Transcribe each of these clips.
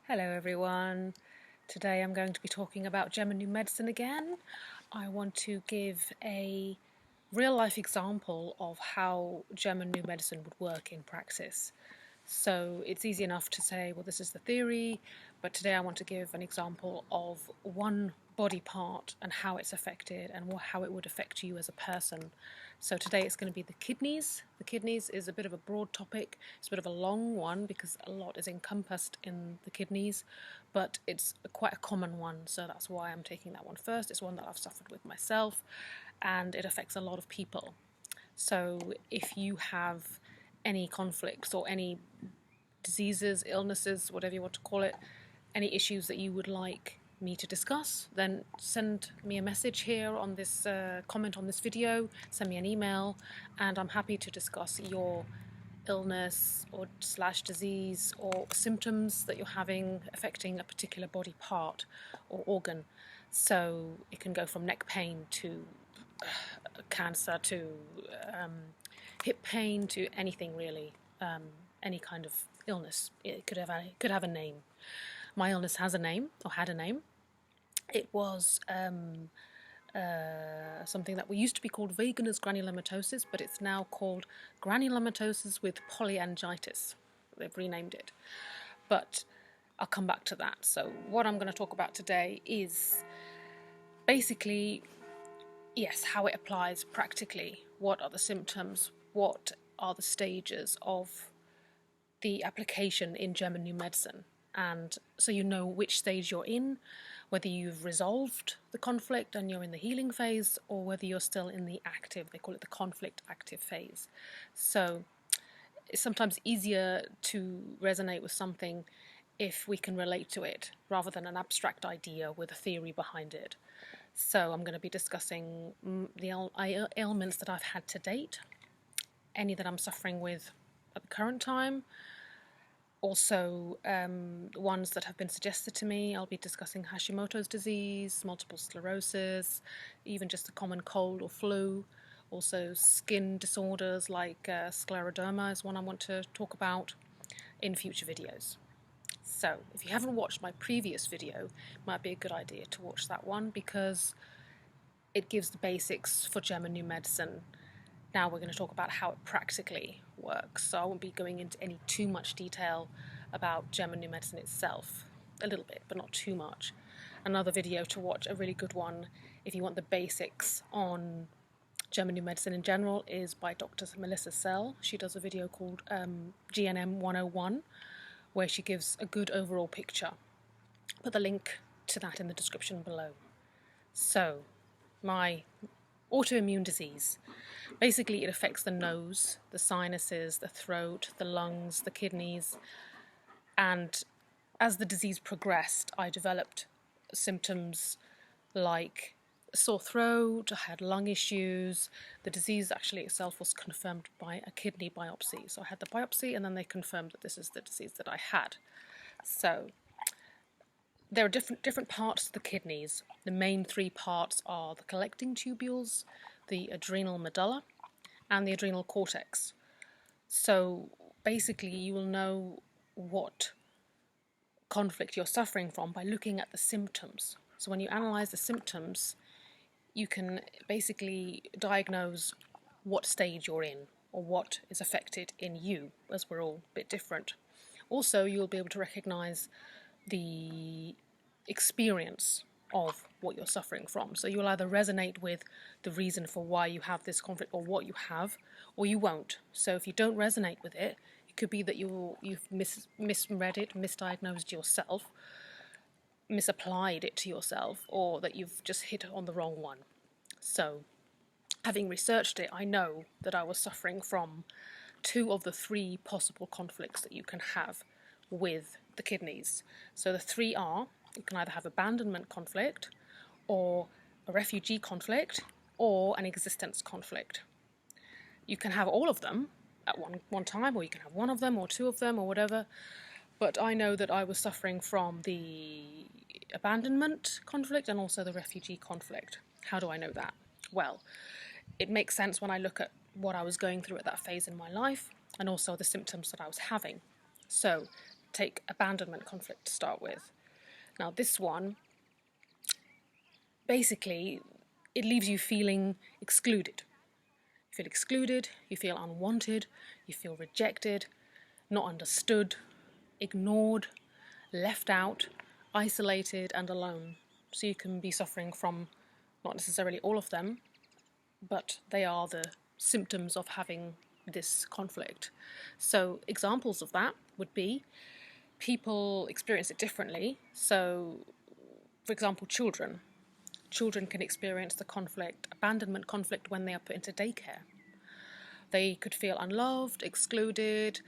Hello everyone. Today I'm going to be talking about German New Medicine again. I want to give a real life example of how German New Medicine would work in practice. So it's easy enough to say, well, this is the theory, but today I want to give an example of one body part and how it's affected and how it would affect you as a person. So today it's going to be the kidneys. The kidneys is a bit of a broad topic. It's a bit of a long one because a lot is encompassed in the kidneys, but it's quite a common one, so that's why I'm taking that one first. It's one that I've suffered with myself, and it affects a lot of people. So if you have any conflicts or any diseases, illnesses, whatever you want to call it, any issues that you would like me to discuss, then send me a message here on this comment on this video, send me an email, and I'm happy to discuss your illness or slash disease or symptoms that you're having affecting a particular body part or organ. So it can go from neck pain to cancer to hip pain to anything really, any kind of illness. It could have a name. My illness has a name, or had a name. It was something that we used to be called Wegener's granulomatosis, but it's now called granulomatosis with polyangiitis. They've renamed it. But I'll come back to that. So what I'm going to talk about today is basically, yes, how it applies practically. What are the symptoms? What are the stages of the application in German New Medicine? And so you know which stage you're in, whether you've resolved the conflict and you're in the healing phase, or whether you're still in the active, they call it the conflict active phase. So it's sometimes easier to resonate with something if we can relate to it, rather than an abstract idea with a theory behind it. So I'm going to be discussing the ailments that I've had to date, any that I'm suffering with at the current time, also ones that have been suggested to me. I'll be discussing Hashimoto's disease, multiple sclerosis, even just a common cold or flu. Also skin disorders like scleroderma is one I want to talk about in future videos. So if you haven't watched my previous video, it might be a good idea to watch that one because it gives the basics for German New Medicine. Now we're going to talk about how it practically works, so I won't be going into any too much detail about German New Medicine itself. A little bit, but not too much. Another video to watch, a really good one, if you want the basics on German New Medicine in general, is by Dr. Melissa Sell. She does a video called GNM 101, where she gives a good overall picture. Put the link to that in the description below. So, my autoimmune disease. Basically, it affects the nose, the sinuses, the throat, the lungs, the kidneys, and as the disease progressed, I developed symptoms like sore throat, I had lung issues. The disease actually itself was confirmed by a kidney biopsy. So I had the biopsy and then they confirmed that this is the disease that I had. So there are different parts to the kidneys. The main three parts are the collecting tubules, the adrenal medulla, and the adrenal cortex. So basically you will know what conflict you're suffering from by looking at the symptoms. So when you analyze the symptoms, you can basically diagnose what stage you're in or what is affected in you, as we're all a bit different. Also, you'll be able to recognize the experience of what you're suffering from. So you'll either resonate with the reason for why you have this conflict or what you have, or you won't. So if you don't resonate with it, it could be that you've misread it, misdiagnosed yourself, misapplied it to yourself, or that you've just hit on the wrong one. So having researched it, I know that I was suffering from 2 of the 3 possible conflicts that you can have with the kidneys. So the 3 are, you can either have abandonment conflict, or a refugee conflict, or an existence conflict. You can have all of them at one time, or you can have one of them, or 2 of them, or whatever. But I know that I was suffering from the abandonment conflict and also the refugee conflict. How do I know that? Well, it makes sense when I look at what I was going through at that phase in my life, and also the symptoms that I was having. So take abandonment conflict to start with. Now this one, basically, it leaves you feeling excluded. You feel excluded, you feel unwanted, you feel rejected, not understood, ignored, left out, isolated and alone. So you can be suffering from not necessarily all of them, but they are the symptoms of having this conflict. So examples of that would be people experience it differently. So, for example, children. Children can experience the conflict, abandonment conflict, when they are put into daycare. They could feel unloved, excluded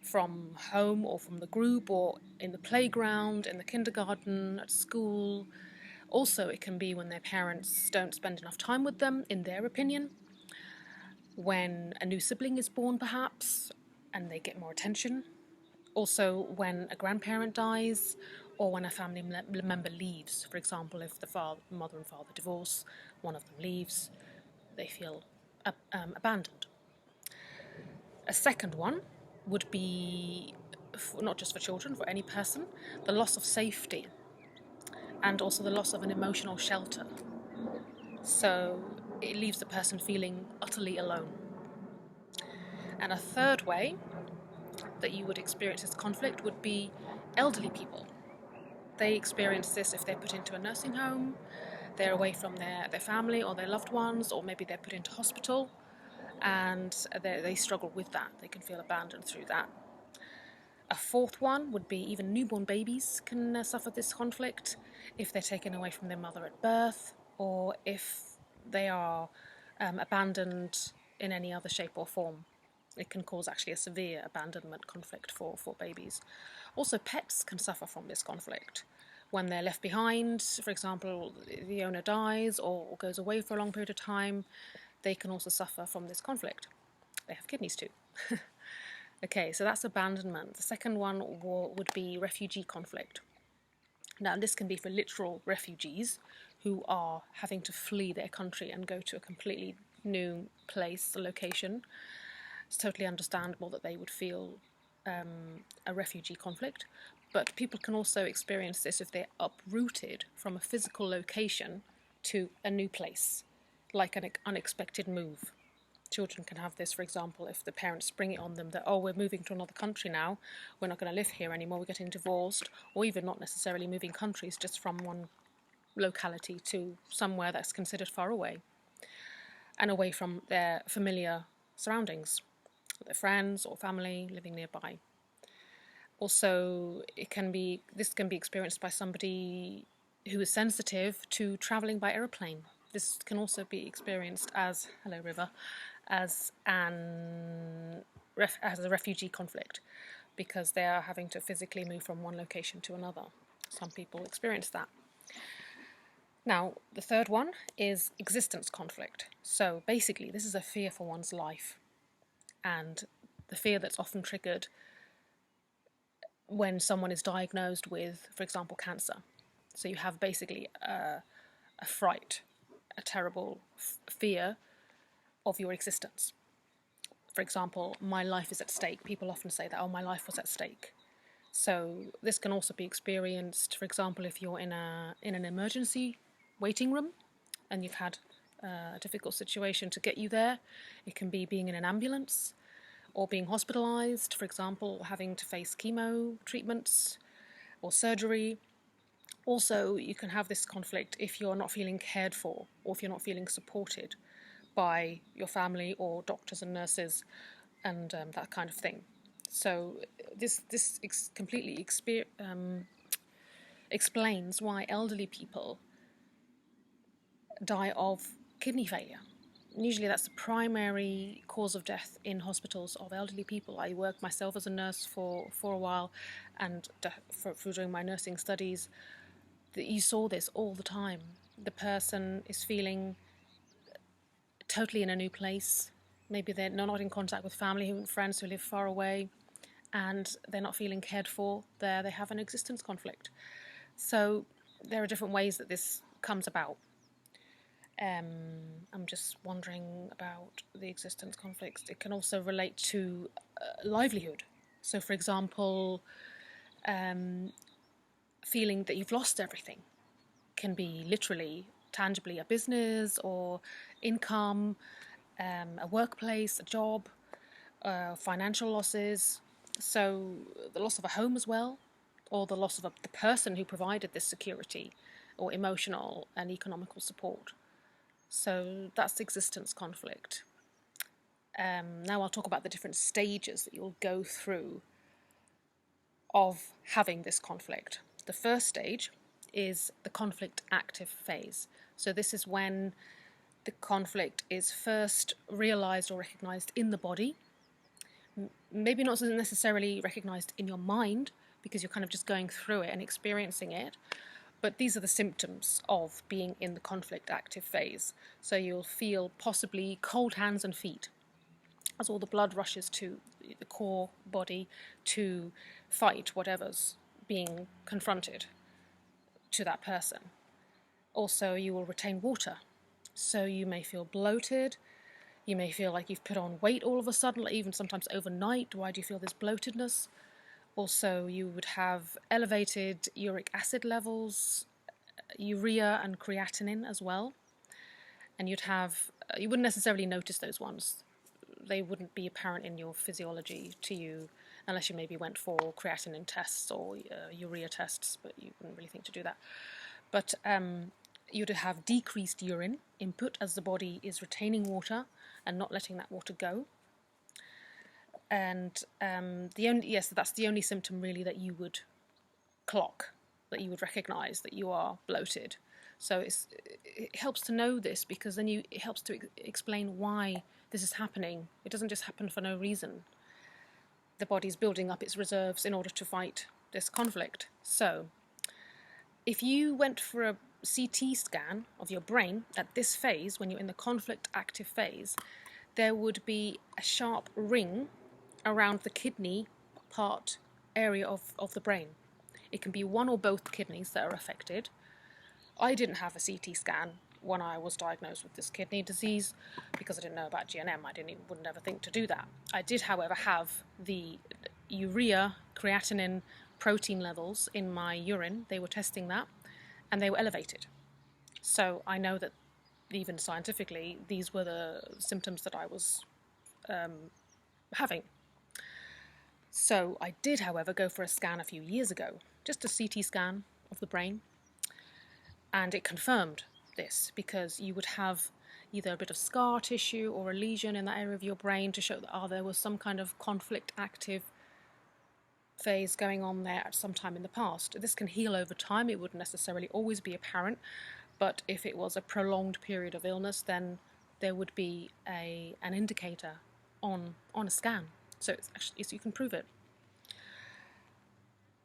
from home or from the group or in the playground, in the kindergarten, at school. Also, it can be when their parents don't spend enough time with them, in their opinion. When a new sibling is born, perhaps, and they get more attention. Also, when a grandparent dies, or when a family member leaves. For example, if the mother and father divorce, one of them leaves, they feel abandoned. A second one would be, not just for children, for any person, the loss of safety, and also the loss of an emotional shelter. So it leaves the person feeling utterly alone. And a third way that you would experience this conflict would be elderly people. They experience this if they're put into a nursing home, they're away from their family or their loved ones, or maybe they're put into hospital, and they struggle with that. They can feel abandoned through that. A fourth one would be even newborn babies can suffer this conflict if they're taken away from their mother at birth, or if they are abandoned in any other shape or form. It can cause actually a severe abandonment conflict for babies. Also, pets can suffer from this conflict. When they're left behind, for example, the owner dies or goes away for a long period of time, they can also suffer from this conflict. They have kidneys too. Okay, so that's abandonment. The second one would be refugee conflict. Now, this can be for literal refugees who are having to flee their country and go to a completely new place, a location. It's totally understandable that they would feel a refugee conflict, but people can also experience this if they're uprooted from a physical location to a new place, like an unexpected move. Children can have this, for example, if the parents spring it on them that, oh, we're moving to another country now, we're not going to live here anymore, we're getting divorced, or even not necessarily moving countries, just from one locality to somewhere that's considered far away, and away from their familiar surroundings, their friends or family living nearby. Also, this can be experienced by somebody who is sensitive to travelling by aeroplane. This can also be experienced as, hello River, as a refugee conflict, because they are having to physically move from one location to another. Some people experience that. Now, the third one is existence conflict. So basically, this is a fear for one's life, and the fear that's often triggered when someone is diagnosed with, for example, cancer. So you have basically a fright, a terrible fear of your existence. For example, my life is at stake. People often say that, oh, my life was at stake. So this can also be experienced, for example, if you're in an emergency waiting room and you've had a difficult situation to get you there. It can be being in an ambulance or being hospitalised, for example, having to face chemo treatments or surgery. Also, you can have this conflict if you're not feeling cared for or if you're not feeling supported by your family or doctors and nurses and that kind of thing. So this completely explains why elderly people die of kidney failure. Usually that's the primary cause of death in hospitals of elderly people. I worked myself as a nurse for a while, and during my nursing studies, you saw this all the time. The person is feeling totally in a new place. Maybe they're not in contact with family and friends who live far away, and they're not feeling cared for there. They have an existence conflict. So there are different ways that this comes about. I'm just wondering about the existence conflicts. It can also relate to livelihood. So, for example, feeling that you've lost everything. Can be literally, tangibly, a business or income, a workplace, a job, financial losses. So the loss of a home as well, or the loss of the person who provided this security or emotional and economical support. So that's existence conflict. Now I'll talk about the different stages that you'll go through of having this conflict. The first stage is the conflict active phase. So this is when the conflict is first realized or recognized in the body. Maybe not necessarily recognized in your mind, because you're kind of just going through it and experiencing it. But these are the symptoms of being in the conflict active phase. So you'll feel possibly cold hands and feet as all the blood rushes to the core body to fight whatever's being confronted to that person. Also, you will retain water. So you may feel bloated. You may feel like you've put on weight all of a sudden, even sometimes overnight. Why do you feel this bloatedness? Also, you would have elevated uric acid levels, urea and creatinine as well. And you wouldn't necessarily notice those ones. They wouldn't be apparent in your physiology to you unless you maybe went for creatinine tests or urea tests, but you wouldn't really think to do that. But you'd have decreased urine input as the body is retaining water and not letting that water go. And that's the only symptom really that you would clock, that you would recognise that you are bloated. So it helps to know this, because then it helps to explain why this is happening. It doesn't just happen for no reason. The body's building up its reserves in order to fight this conflict. So if you went for a CT scan of your brain at this phase, when you're in the conflict active phase, there would be a sharp ring around the kidney part area of the brain. It can be one or both kidneys that are affected. I didn't have a CT scan when I was diagnosed with this kidney disease because I didn't know about GNM. Wouldn't ever think to do that. I did, however, have the urea, creatinine, protein levels in my urine. They were testing that, and they were elevated. So I know that even scientifically, these were the symptoms that I was having. So I did, however, go for a scan a few years ago, just a CT scan of the brain, and it confirmed this, because you would have either a bit of scar tissue or a lesion in that area of your brain to show that there was some kind of conflict active phase going on there at some time in the past. This can heal over time. It wouldn't necessarily always be apparent, but if it was a prolonged period of illness, then there would be an indicator on a scan. So you can prove it.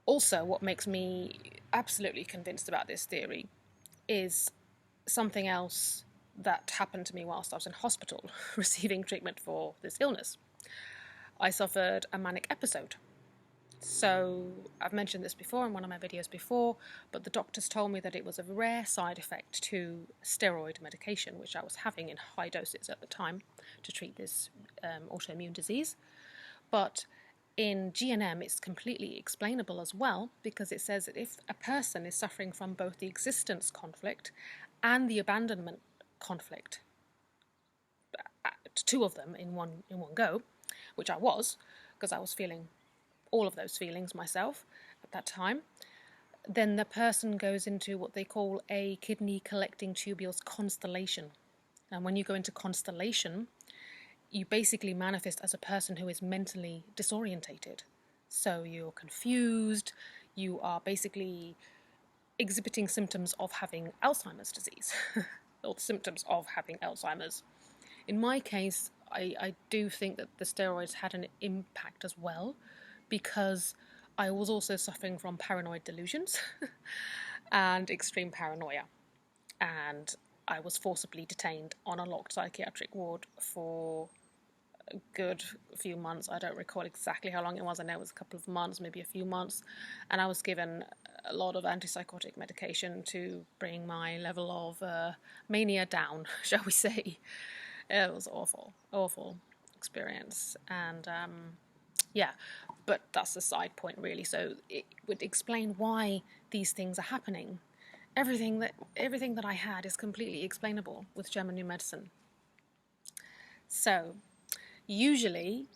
Also, what makes me absolutely convinced about this theory is something else that happened to me whilst I was in hospital receiving treatment for this illness. I suffered a manic episode. So I've mentioned this before in one of my videos before, but the doctors told me that it was a rare side effect to steroid medication, which I was having in high doses at the time to treat this autoimmune disease. But in GNM, it's completely explainable as well, because it says that if a person is suffering from both the existence conflict and the abandonment conflict, two of them in one go, which I was, because I was feeling all of those feelings myself at that time, then the person goes into what they call a kidney collecting tubules constellation. And when you go into constellation, you basically manifest as a person who is mentally disorientated. So you're confused, you are basically exhibiting symptoms of having Alzheimer's disease, or symptoms of having Alzheimer's. In my case, I do think that the steroids had an impact as well, because I was also suffering from paranoid delusions and extreme paranoia. And I was forcibly detained on a locked psychiatric ward for a good few months. I don't recall exactly how long it was. I know it was a couple of months, maybe a few months. And I was given a lot of antipsychotic medication to bring my level of mania down, shall we say. It was awful experience. And but that's a side point really. So it would explain why these things are happening. Everything that I had is completely explainable with German New Medicine. So usually,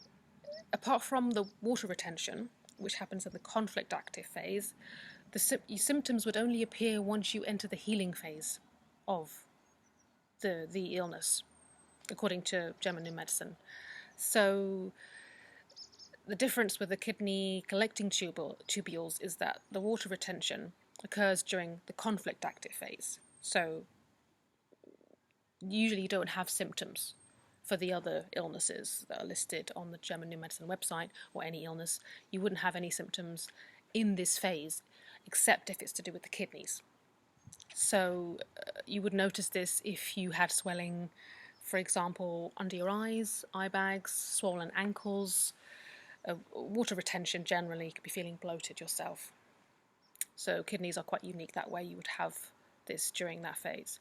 apart from the water retention, which happens in the conflict active phase, the symptoms would only appear once you enter the healing phase of the illness, according to German New Medicine. So the difference with the kidney collecting tubules is that the water retention occurs during the conflict active phase. So usually you don't have symptoms for the other illnesses that are listed on the German New Medicine website, or any illness. You wouldn't have any symptoms in this phase, except if it's to do with the kidneys. So you would notice this if you had swelling, for example, under your eyes, eye bags, swollen ankles, water retention generally. You could be feeling bloated yourself. So kidneys are quite unique that way. You would have this during that phase.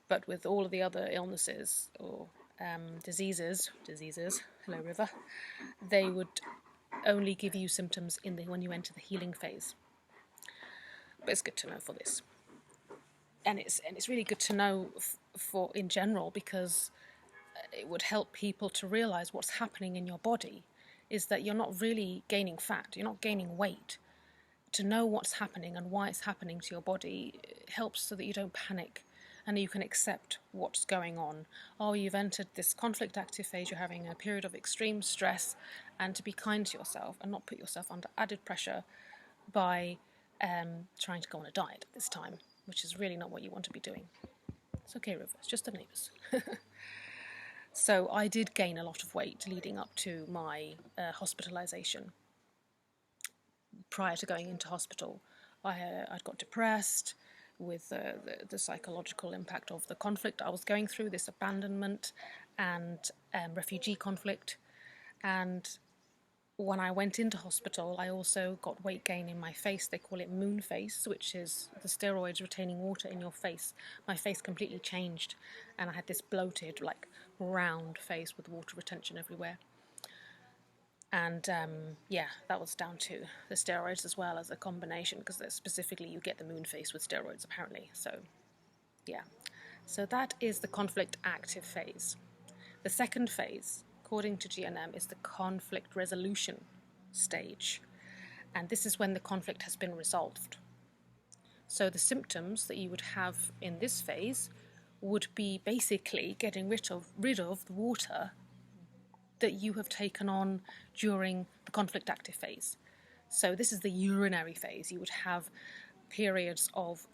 But with all of the other illnesses or diseases, hello river, they would only give you symptoms when you enter the healing phase. But it's good to know for this. And it's really good to know for in general, because it would help people to realize what's happening in your body is that you're not really gaining fat, you're not gaining weight. To know what's happening and why it's happening to your body helps so that you don't panic and you can accept what's going on. Oh, you've entered this conflict active phase, you're having a period of extreme stress, and to be kind to yourself and not put yourself under added pressure by trying to go on a diet at this time, which is really not what you want to be doing. It's okay, River, it's just the neighbours. So I did gain a lot of weight leading up to my hospitalisation. Prior to going into hospital, I'd got depressed with the psychological impact of the conflict I was going through, this abandonment and refugee conflict. And when I went into hospital, I also got weight gain in my face. They call it moon face, which is the steroids retaining water in your face. My face completely changed, and I had this bloated, like, round face with water retention everywhere. And that was down to the steroids as well as a combination, because specifically you get the moon face with steroids apparently. So that is the conflict active phase. The second phase, according to GNM, is the conflict resolution stage, and this is when the conflict has been resolved. So the symptoms that you would have in this phase would be basically getting rid of the water that you have taken on during the conflict active phase. So this is the urinary phase. You would have periods of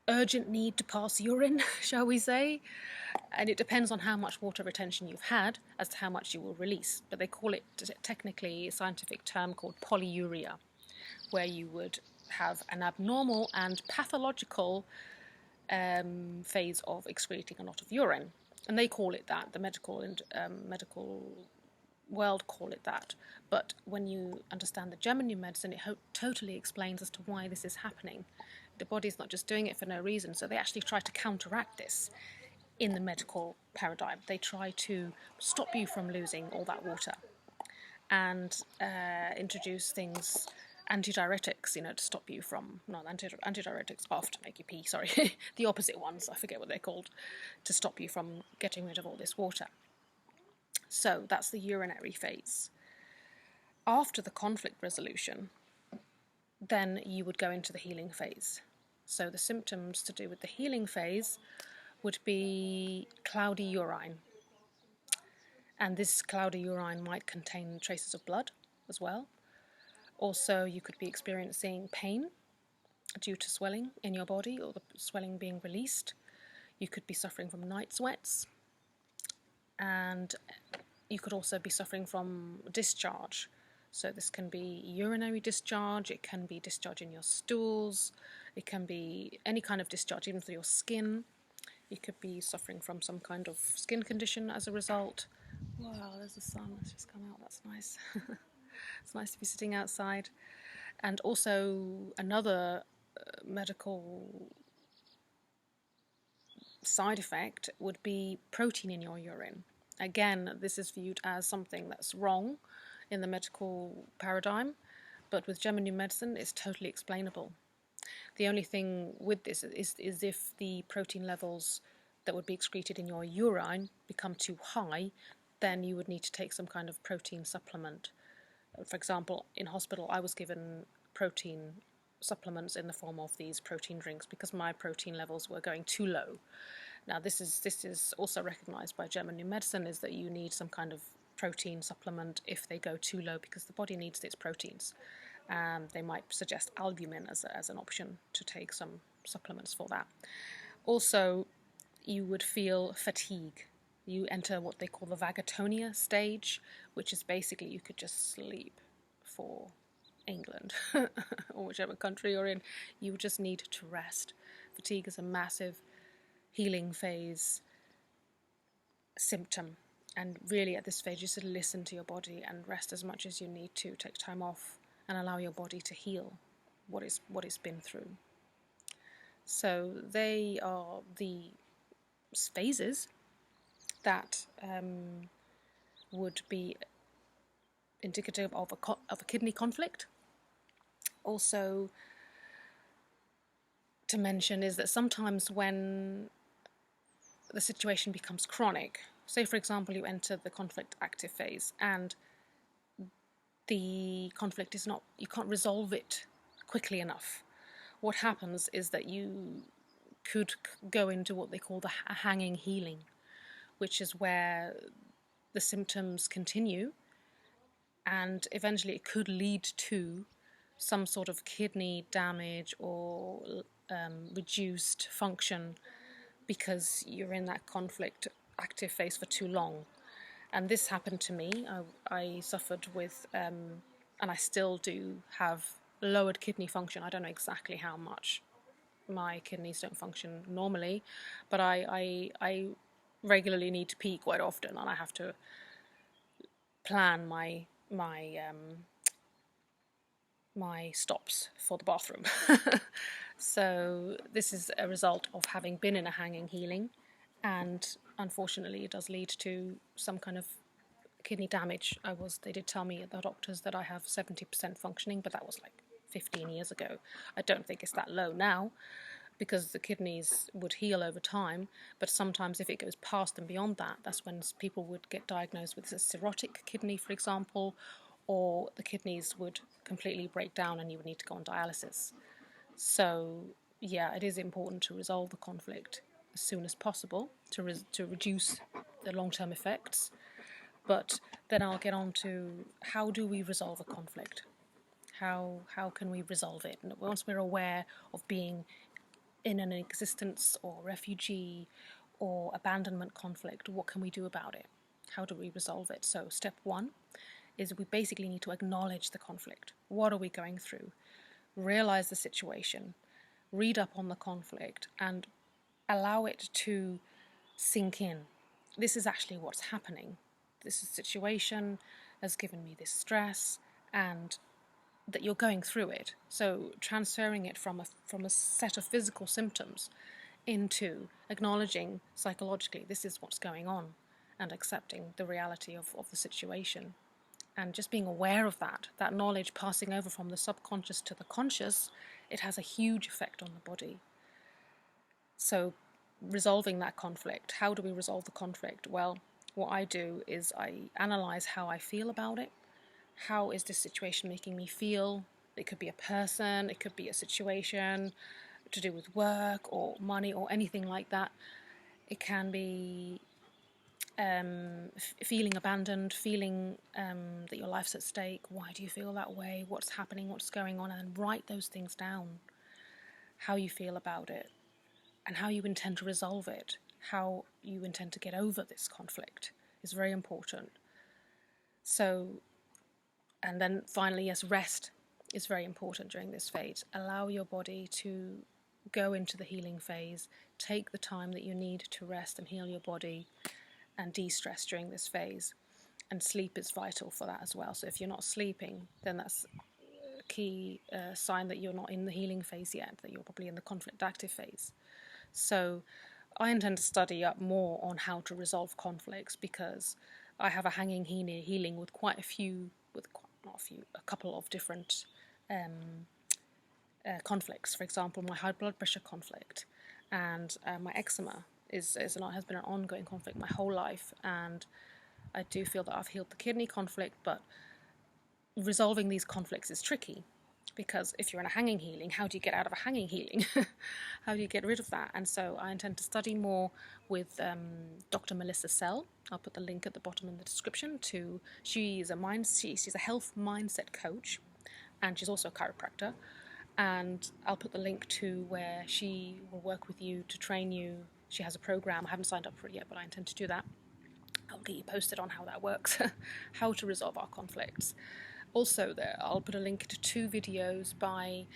urgent need to pass urine, shall we say, and it depends on how much water retention you've had as to how much you will release. But they call it, technically, a scientific term called polyuria, where you would have an abnormal and pathological phase of excreting a lot of urine. And they call it that, the medical world call it that. But when you understand the German New Medicine, it totally explains as to why this is happening. The body's not just doing it for no reason, so they actually try to counteract this in the medical paradigm. They try to stop you from losing all that water and introduce things, antidiuretics, to stop you from, not antidiuretics off to make you pee, sorry, the opposite ones, I forget what they're called, to stop you from getting rid of all this water. So that's the urinary phase. After the conflict resolution, then you would go into the healing phase. So the symptoms to do with the healing phase would be cloudy urine. And this cloudy urine might contain traces of blood as well. Also, you could be experiencing pain due to swelling in your body or the swelling being released. You could be suffering from night sweats. And you could also be suffering from discharge. So this can be urinary discharge, it can be discharge in your stools, it can be any kind of discharge, even through your skin. You could be suffering from some kind of skin condition as a result. Wow, there's the sun, it's just come out, that's nice. It's nice to be sitting outside. And also another medical side effect would be protein in your urine. Again, this is viewed as something that's wrong. in the medical paradigm, but with German new medicine, it's totally explainable. The only thing with this is if the protein levels that would be excreted in your urine become too high, then you would need to take some kind of protein supplement. For example, in hospital, I was given protein supplements in the form of these protein drinks because my protein levels were going too low. Now, this is also recognised by German new medicine, is that you need some kind of protein supplement if they go too low, because the body needs its proteins. They might suggest albumin as an option to take some supplements for that. Also, you would feel fatigue. You enter what they call the vagatonia stage, which is basically you could just sleep for England or whichever country you're in. You would just need to rest. Fatigue is a massive healing phase symptom, and really at this stage you should listen to your body and rest as much as you need to. Take time off and allow your body to heal what it's been through. So they are the phases that would be indicative of a kidney conflict. Also to mention is that sometimes when the situation becomes chronic, say for example you enter the conflict active phase and the conflict is not, you can't resolve it quickly enough, what happens is that you could go into what they call the hanging healing, which is where the symptoms continue and eventually it could lead to some sort of kidney damage or reduced function because you're in that conflict active phase for too long. And this happened to me. I suffered with, and I still do have lowered kidney function. I don't know exactly how much my kidneys don't function normally, but I regularly need to pee quite often, and I have to plan my stops for the bathroom. So this is a result of having been in a hanging healing, and unfortunately it does lead to some kind of kidney damage. They did tell me, the doctors, that I have 70% functioning, but that was like 15 years ago. I don't think it's that low now, because the kidneys would heal over time, but sometimes if it goes past and beyond that, that's when people would get diagnosed with a cirrhotic kidney, for example, or the kidneys would completely break down and you would need to go on dialysis. So yeah, it is important to resolve the conflict as soon as possible to reduce the long-term effects. But then I'll get on to how do we resolve a conflict? How can we resolve it? And once we're aware of being in an existence or refugee or abandonment conflict, what can we do about it? How do we resolve it? So step one is we basically need to acknowledge the conflict. What are we going through? Realize the situation, read up on the conflict, and allow it to sink in. This is actually what's happening. This situation has given me this stress, and that you're going through it. So transferring it from a set of physical symptoms into acknowledging psychologically this is what's going on, and accepting the reality of the situation. And just being aware of that knowledge passing over from the subconscious to the conscious, it has a huge effect on the body. So resolving that conflict, how do we resolve the conflict? Well, what I do is I analyze how I feel about it. How is this situation making me feel? It could be a person, it could be a situation to do with work or money or anything like that. It can be feeling abandoned, feeling that your life's at stake. Why do you feel that way? What's happening? What's going on? And then write those things down. How you feel about it and how you intend to resolve it. How you intend to get over this conflict is very important. So, and then finally, yes, rest is very important during this phase. Allow your body to go into the healing phase. Take the time that you need to rest and heal your body and de-stress during this phase. And sleep is vital for that as well. So if you're not sleeping, then that's a key sign that you're not in the healing phase yet, that you're probably in the conflict active phase. So I intend to study up more on how to resolve conflicts, because I have a hanging healing with quite a few with a couple of different conflicts. For example, my high blood pressure conflict and my eczema has been an ongoing conflict my whole life, and I do feel that I've healed the kidney conflict, but resolving these conflicts is tricky, because if you're in a hanging healing, how do you get out of a hanging healing? How do you get rid of that? And so I intend to study more with Dr. Melissa Sell. I'll put the link at the bottom in the description to. She's a health mindset coach, and she's also a chiropractor. And I'll put the link to where she will work with you to train you. She has a program. I haven't signed up for it yet, but I intend to do that. I'll get you posted on how that works, how to resolve our conflicts. Also, I'll put a link to 2 videos by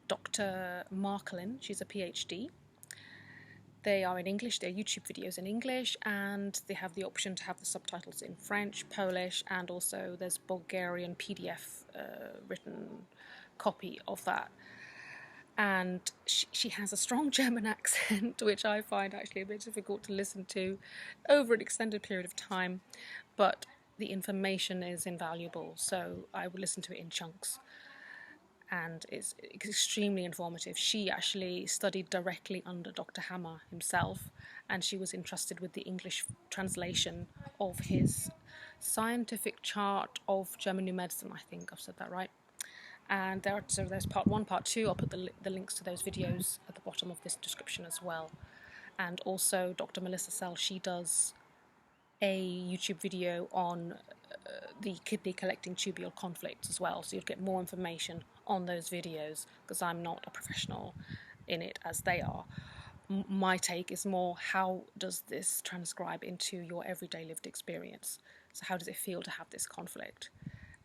Dr. Markolin. She's a PhD. They are in English. They're YouTube videos in English, and they have the option to have the subtitles in French, Polish, and also there's Bulgarian PDF written copy of that. And she has a strong German accent, which I find actually a bit difficult to listen to over an extended period of time, but the information is invaluable, so I would listen to it in chunks, and it's extremely informative. She actually studied directly under Dr. Hammer himself, and she was entrusted with the English translation of his scientific chart of German New Medicine. I think I've said that right. And there's part 1, part 2. I'll put the links to those videos at the bottom of this description as well. And also Dr. Melissa Sell, she does a YouTube video on the kidney collecting tubule conflict as well, so you'll get more information on those videos, because I'm not a professional in it as they are. My take is more, how does this transcribe into your everyday lived experience? So how does it feel to have this conflict?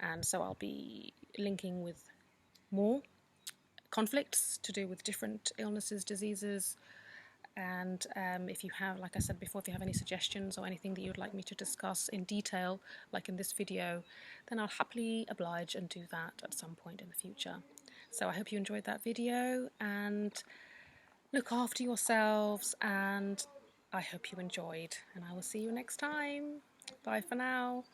And so I'll be linking with more conflicts to do with different illnesses, diseases, and if you have, like I said before, if you have any suggestions or anything that you'd like me to discuss in detail, like in this video, then I'll happily oblige and do that at some point in the future. So I hope you enjoyed that video, and look after yourselves, and I hope you enjoyed, and I will see you next time. Bye for now.